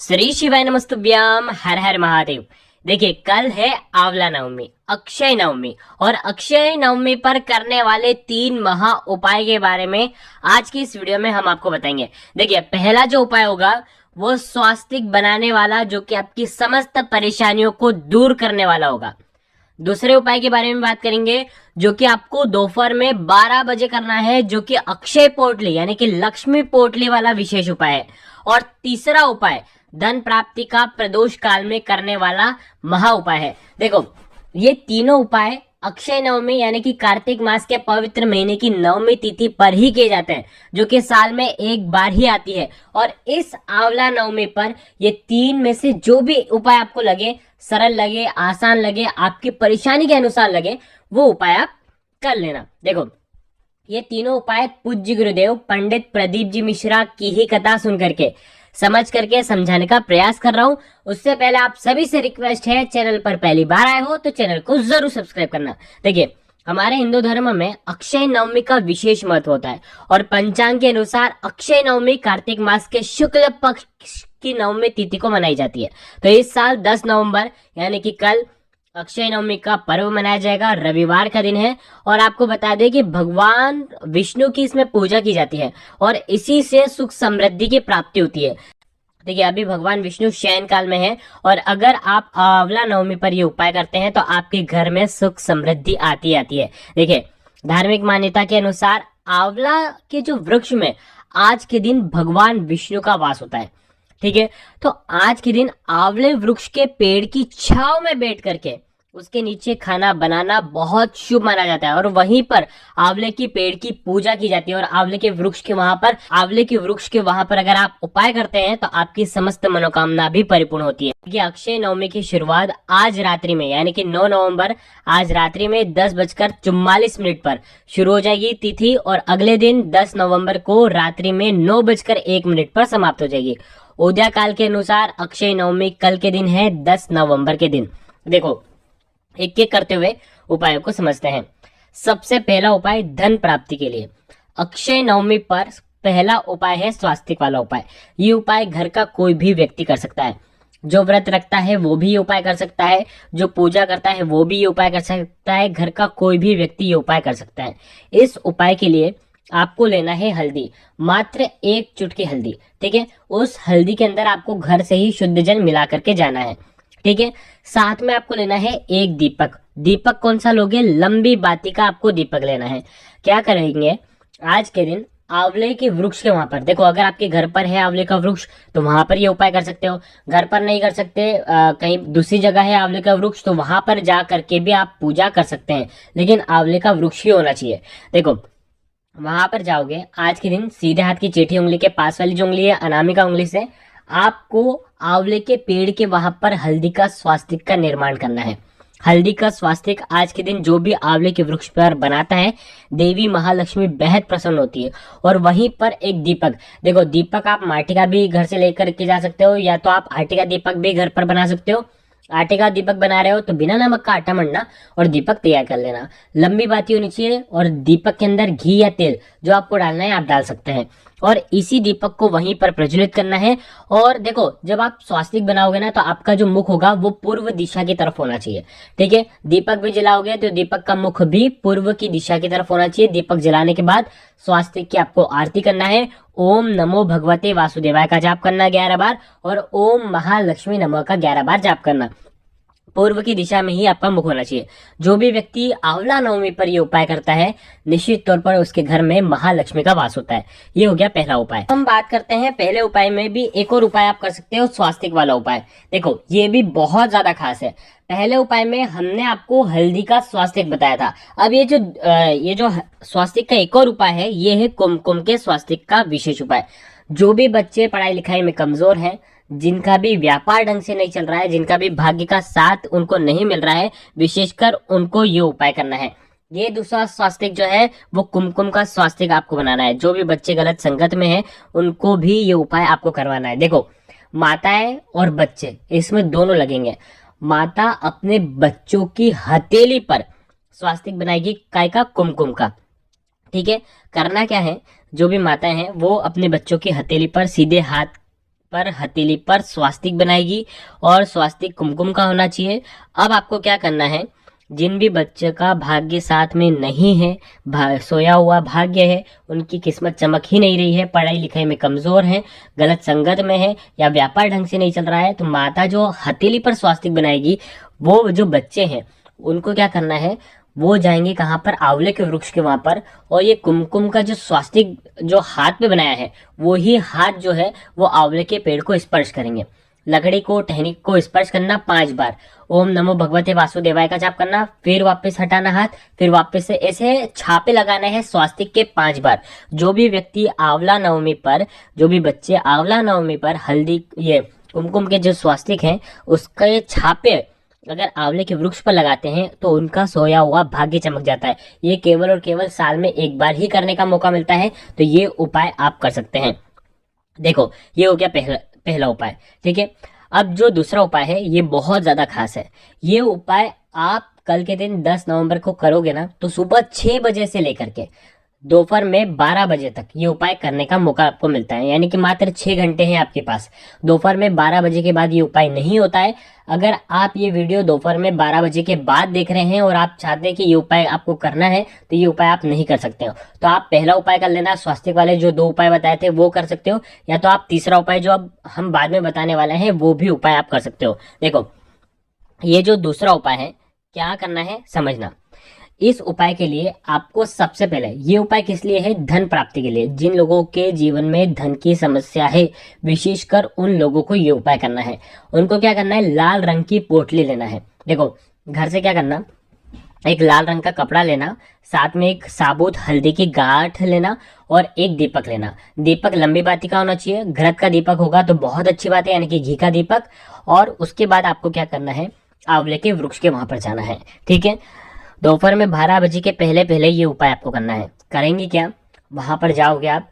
श्री शिवाय नमस्तुभ्यम, हर हर महादेव। देखिए, कल है आंवला नवमी, अक्षय नवमी, और अक्षय नवमी पर करने वाले 3 महा उपाय के बारे में आज की इस वीडियो में हम आपको बताएंगे। देखिए, पहला जो उपाय होगा वो स्वास्तिक बनाने वाला, जो कि आपकी समस्त परेशानियों को दूर करने वाला होगा। दूसरे उपाय के बारे में बात करेंगे, जो कि आपको दोपहर में 12 बजे करना है, जो कि अक्षय पोटली यानी कि लक्ष्मी पोटली वाला विशेष उपाय है। और तीसरा उपाय धन प्राप्ति का प्रदोष काल में करने वाला महा उपाय है। देखो, ये तीनों उपाय अक्षय नवमी यानी कि कार्तिक मास के पवित्र महीने की नवमी तिथि पर ही किए जाते हैं, जो कि साल में एक बार ही आती है। और इस आंवला नवमी पर ये 3 में से जो भी उपाय आपको लगे, सरल लगे, आसान लगे, आपकी परेशानी के अनुसार लगे, वो उपाय आप कर लेना। देखो, ये तीनों उपाय पूज्य गुरुदेव पंडित प्रदीप जी मिश्रा की ही कथा सुन करके, समझ करके समझाने का प्रयास कर रहा हूं। उससे पहले आप सभी से रिक्वेस्ट है, चैनल पर पहली बार आए हो तो चैनल को जरूर सब्सक्राइब करना। देखिए, हमारे हिंदू धर्म में अक्षय नवमी का विशेष महत्व होता है, और पंचांग के अनुसार अक्षय नवमी कार्तिक मास के शुक्ल पक्ष की नवमी तिथि को मनाई जाती है। तो इस साल 10 नवंबर यानी कि कल अक्षय नवमी का पर्व मनाया जाएगा। रविवार का दिन है, और आपको बता दें कि भगवान विष्णु की इसमें पूजा की जाती है, और इसी से सुख समृद्धि की प्राप्ति होती है। देखिए, अभी भगवान विष्णु शयन काल में है, और अगर आप आंवला नवमी पर ये उपाय करते हैं तो आपके घर में सुख समृद्धि आती है। देखिए, धार्मिक मान्यता के अनुसार आंवला के जो वृक्ष में आज के दिन भगवान विष्णु का वास होता है। ठीक है, तो आज के दिन आंवले वृक्ष के पेड़ की छांव में बैठ करके उसके नीचे खाना बनाना बहुत शुभ माना जाता है, और वहीं पर आंवले की पेड़ की पूजा की जाती है। और आंवले के वृक्ष के वहां पर अगर आप उपाय करते हैं तो आपकी समस्त मनोकामना भी परिपूर्ण होती है। कि अक्षय नवमी की शुरुआत आज रात्रि में यानी कि 9 नवंबर आज रात्रि में 10:44 पर शुरू हो जाएगी तिथि, और अगले दिन 10 नवंबर को रात्रि में 9:01 पर समाप्त हो जाएगी। उदय काल के अनुसार अक्षय नवमी कल के दिन है, 10 नवंबर के दिन। देखो, एक एक करते हुए उपायों को समझते हैं। सबसे पहला उपाय धन प्राप्ति के लिए अक्षय नवमी पर पहला उपाय है स्वास्तिक वाला उपाय। ये उपाय घर का कोई भी व्यक्ति कर सकता है। जो व्रत रखता है वो भी ये उपाय कर सकता है, जो पूजा करता है वो भी ये उपाय कर सकता है, घर का कोई भी व्यक्ति ये उपाय कर सकता है। इस उपाय के लिए आपको लेना है हल्दी, मात्र 1 चुटकी हल्दी। ठीक है, उस हल्दी के अंदर आपको घर से ही शुद्ध जल मिला करके जाना है। ठीक है, साथ में आपको लेना है 1 दीपक। दीपक कौन सा लोगे? लंबी बाती का आपको दीपक लेना है। क्या करेंगे, आज के दिन आंवले के वृक्ष के वहां पर, देखो, अगर आपके घर पर है आंवले का वृक्ष तो वहां पर ये उपाय कर सकते हो। घर पर नहीं कर सकते, कहीं दूसरी जगह है आंवले का वृक्ष, तो वहां पर जा करके भी आप पूजा कर सकते हैं, लेकिन आंवले का वृक्ष ही होना चाहिए। देखो, वहां पर जाओगे आज के दिन, सीधे हाथ की चेठी उंगली के पास वाली जो उंगली है, अनामिका उंगली से आपको आंवले के पेड़ के वहां पर हल्दी का स्वास्तिक का निर्माण करना है। हल्दी का स्वास्तिक आज के दिन जो भी आंवले के वृक्ष पर बनाता है, देवी महालक्ष्मी बेहद प्रसन्न होती है। और वहीं पर एक दीपक, देखो, दीपक आप माटी का भी घर से लेकर के जा सकते हो, या तो आप आटे का दीपक भी घर पर बना सकते हो। आटे का दीपक बना रहे हो तो बिना नमक का आटा मढ़ना और दीपक तैयार कर लेना। लंबी बाती होनी चाहिए, और दीपक के अंदर घी या तेल जो आपको डालना है आप डाल सकते हैं, और इसी दीपक को वहीं पर प्रज्वलित करना है। और देखो, जब आप स्वास्तिक बनाओगे ना, तो आपका जो मुख होगा वो पूर्व दिशा की तरफ होना चाहिए। ठीक है, दीपक भी जलाओगे तो दीपक का मुख भी पूर्व की दिशा की तरफ होना चाहिए। दीपक जलाने के बाद स्वास्तिक की आपको आरती करना है। ओम नमो भगवते वासुदेवाय का जाप करना 11 बार, और ओम महालक्ष्मी नमः का 11 बार जाप करना। पूर्व की दिशा में ही आपका मुख होना चाहिए। जो भी व्यक्ति आंवला नवमी पर ये उपाय करता है, निश्चित तौर पर उसके घर में महालक्ष्मी का वास होता है। ये हो गया पहला उपाय। हम बात करते हैं पहले उपाय में भी एक और उपाय आप कर सकते हो, स्वास्तिक वाला उपाय। देखो, ये भी बहुत ज्यादा खास है। पहले उपाय में हमने आपको हल्दी का स्वास्तिक बताया था। अब ये जो स्वास्तिक का एक और उपाय है, ये है कुमकुम के स्वास्तिक का विशेष उपाय। जो भी बच्चे पढ़ाई लिखाई में कमजोर हैं, जिनका भी व्यापार ढंग से नहीं चल रहा है, जिनका भी भाग्य का साथ उनको नहीं मिल रहा है, विशेषकर उनको ये उपाय करना है। ये दूसरा स्वास्तिक जो है वो कुमकुम का स्वास्तिक आपको बनाना है। जो भी बच्चे गलत संगत में हैं उनको भी ये उपाय आपको करवाना है। देखो, माताएं और बच्चे इसमें दोनों लगेंगे। माता अपने बच्चों की हथेली पर स्वास्तिक बनाएगी, काय का? कुमकुम का। ठीक है, करना क्या है, जो भी माताएं हैं वो अपने बच्चों की हथेली पर सीधे हाथ पर हथेली पर स्वास्तिक बनाएगी और स्वास्तिक कुमकुम का होना चाहिए। अब आपको क्या करना है, जिन भी बच्चे का भाग्य साथ में नहीं है, सोया हुआ भाग्य है, उनकी किस्मत चमक ही नहीं रही है, पढ़ाई लिखाई में कमजोर है, गलत संगत में है या व्यापार ढंग से नहीं चल रहा है, तो माता जो हथेली पर स्वास्तिक बनाएगी, वो जो बच्चे हैं उनको क्या करना है, वो जाएंगे कहाँ पर, आंवले के वृक्ष के वहां पर, और ये कुमकुम का जो स्वास्तिक जो हाथ पे बनाया है, वो ही हाथ जो है वो आंवले के पेड़ को स्पर्श करेंगे। लकड़ी को, टहनी को स्पर्श करना 5 बार, ओम नमो भगवते वासुदेवाय का जाप करना, फिर वापस हटाना हाथ, फिर वापस से ऐसे छापे लगाना है स्वास्तिक के 5 बार। जो भी व्यक्ति आंवला नवमी पर, जो भी बच्चे आंवला नवमी पर हल्दी, ये कुमकुम के जो स्वास्तिक हैं उसका ये छापे अगर आंवले के वृक्ष पर लगाते हैं तो उनका सोया हुआ भाग्य चमक जाता है। ये केवल और केवल साल में एक बार ही करने का मौका मिलता है, तो ये उपाय आप कर सकते हैं। देखो, ये हो गया पहला उपाय, ठीक है। अब जो दूसरा उपाय है ये बहुत ज्यादा खास है। ये उपाय आप कल के दिन 10 नवंबर को करोगे ना, तो सुबह 6 बजे से लेकर के दोपहर में 12 बजे तक ये उपाय करने का मौका आपको मिलता है, यानी कि मात्र 6 घंटे हैं आपके पास। दोपहर में 12 बजे के बाद ये उपाय नहीं होता है। अगर आप ये वीडियो दोपहर में 12 बजे के बाद देख रहे हैं और आप चाहते हैं कि ये उपाय आपको करना है, तो ये उपाय आप नहीं कर सकते हो। तो आप पहला उपाय कर लेना, स्वास्तिक वाले जो 2 उपाय बताए थे वो कर सकते हो, या तो आप तीसरा उपाय जो अब हम बाद में बताने वाले हैं वो भी उपाय आप कर सकते हो। देखो, ये जो दूसरा उपाय है, क्या करना है समझना। इस उपाय के लिए आपको सबसे पहले, ये उपाय किस लिए है, धन प्राप्ति के लिए। जिन लोगों के जीवन में धन की समस्या है, विशेषकर उन लोगों को ये उपाय करना है। उनको क्या करना है, लाल रंग की पोटली लेना है। देखो, घर से क्या करना, एक लाल रंग का कपड़ा लेना, साथ में एक साबुत हल्दी की गांठ लेना और एक दीपक लेना। दीपक लंबी बाती का होना चाहिए, घृत का दीपक होगा तो बहुत अच्छी बात है, यानी कि घी का दीपक। और उसके बाद आपको क्या करना है, आंवले के वृक्ष के वहां पर जाना है, ठीक है। दोपहर में 12 बजे के पहले पहले ये उपाय आपको करना है। करेंगे क्या, वहां पर जाओगे आप,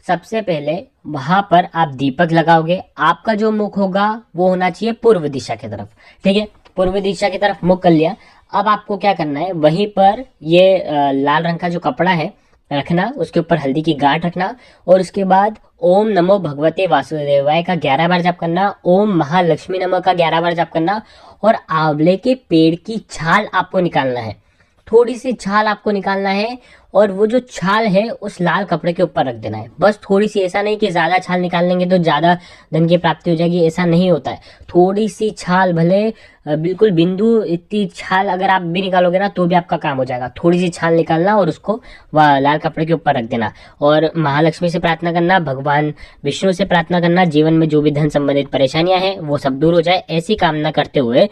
सबसे पहले वहां पर आप दीपक लगाओगे। आपका जो मुख होगा वो होना चाहिए पूर्व दिशा की तरफ, ठीक है। पूर्व दिशा की तरफ मुख कर लिया। अब आपको क्या करना है, वहीं पर ये लाल रंग का जो कपड़ा है रखना, उसके ऊपर हल्दी की गांठ रखना, और उसके बाद ओम नमो भगवते वासुदेवाय का 11 बार जाप करना, ओम महालक्ष्मी नमः का 11 बार जाप करना, और आंवले के पेड़ की छाल आपको निकालना है। थोड़ी सी छाल आपको निकालना है, और वो जो छाल है उस लाल कपड़े के ऊपर रख देना है, बस थोड़ी सी। ऐसा नहीं कि ज्यादा छाल निकाल लेंगे तो ज्यादा धन की प्राप्ति हो जाएगी, ऐसा नहीं होता है। थोड़ी सी छाल, भले बिल्कुल बिंदु इतनी छाल अगर आप भी निकालोगे ना तो भी आपका काम हो जाएगा। थोड़ी सी छाल निकालना और उसको लाल कपड़े के ऊपर रख देना, और महालक्ष्मी से प्रार्थना करना, भगवान विष्णु से प्रार्थना करना, जीवन में जो भी धन संबंधित परेशानियां हैं वो सब दूर हो जाए, ऐसी कामना करते हुए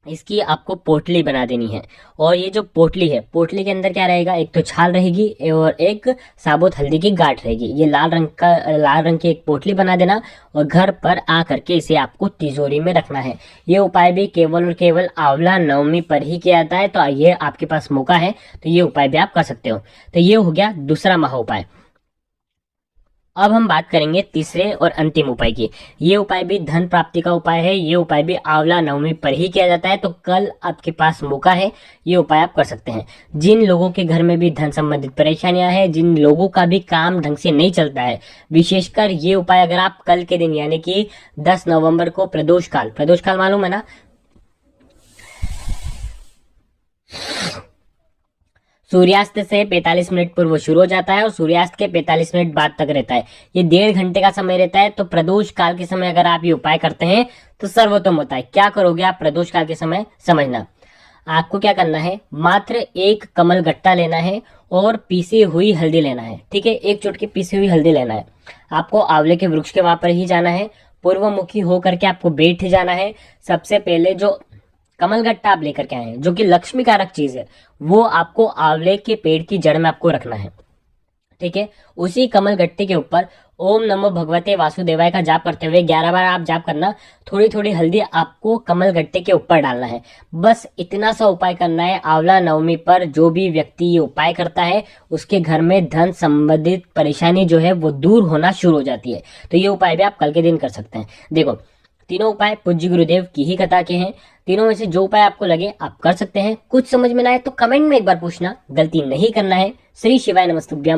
इसकी आपको पोटली बना देनी है। और ये जो पोटली है, पोटली के अंदर क्या रहेगा, एक तो छाल रहेगी और एक साबुत हल्दी की गांठ रहेगी। ये लाल रंग की एक पोटली बना देना, और घर पर आ करके इसे आपको तिजोरी में रखना है। ये उपाय भी केवल और केवल आंवला नवमी पर ही किया जाता है, तो ये आपके पास मौका है, तो ये उपाय भी आप कर सकते हो। तो ये हो गया दूसरा महा उपाय। अब हम बात करेंगे तीसरे और अंतिम उपाय की। ये उपाय भी धन प्राप्ति का उपाय है। ये उपाय भी आंवला नवमी पर ही किया जाता है, तो कल आपके पास मौका है, ये उपाय आप कर सकते हैं। जिन लोगों के घर में भी धन संबंधित परेशानियां हैं, जिन लोगों का भी काम ढंग से नहीं चलता है, विशेषकर ये उपाय अगर आप कल के दिन यानी कि 10 नवंबर को प्रदोष काल मालूम है ना, सूर्यास्त से 45 मिनट पूर्व शुरू हो जाता है और सूर्यास्त के 45 मिनट बाद तक रहता है। ये 1.5 घंटे का समय रहता है। तो प्रदोष काल के समय अगर आप ये उपाय करते हैं तो सर्वोत्तम होता है। क्या करोगे आप प्रदोष काल के समय, समझना। आपको क्या करना है, मात्र एक कमल गट्टा लेना है और पीसी हुई हल्दी लेना है, ठीक है। एक चुटकी पीसी हुई हल्दी लेना है। आपको आंवले के वृक्ष के वहां पर ही जाना है, पूर्वमुखी होकर के आपको बैठ जाना है। सबसे पहले जो कमल गट्टा आप लेकर के आए हैं, जो कि लक्ष्मी कारक चीज है, वो आपको आंवले के पेड़ की जड़ में आपको रखना है, ठीक है। उसी कमल गट्टे के ऊपर ओम नमो भगवते वासुदेवाय का जाप करते हुए 11 बार आप जाप करना। थोड़ी थोड़ी हल्दी आपको कमल गट्टे के ऊपर डालना है। बस इतना सा उपाय करना है। आंवला नवमी पर जो भी व्यक्ति ये उपाय करता है उसके घर में धन संबंधित परेशानी जो है वो दूर होना शुरू हो जाती है। तो ये उपाय भी आप कल के दिन कर सकते हैं। देखो, तीनों उपाय पूज्य गुरुदेव की ही कथा के हैं। तीनों में से जो उपाय आपको लगे आप कर सकते हैं। कुछ समझ में ना आए तो कमेंट में एक बार पूछना, गलती नहीं करना है। श्री शिवाय नमस्तुभ्यम।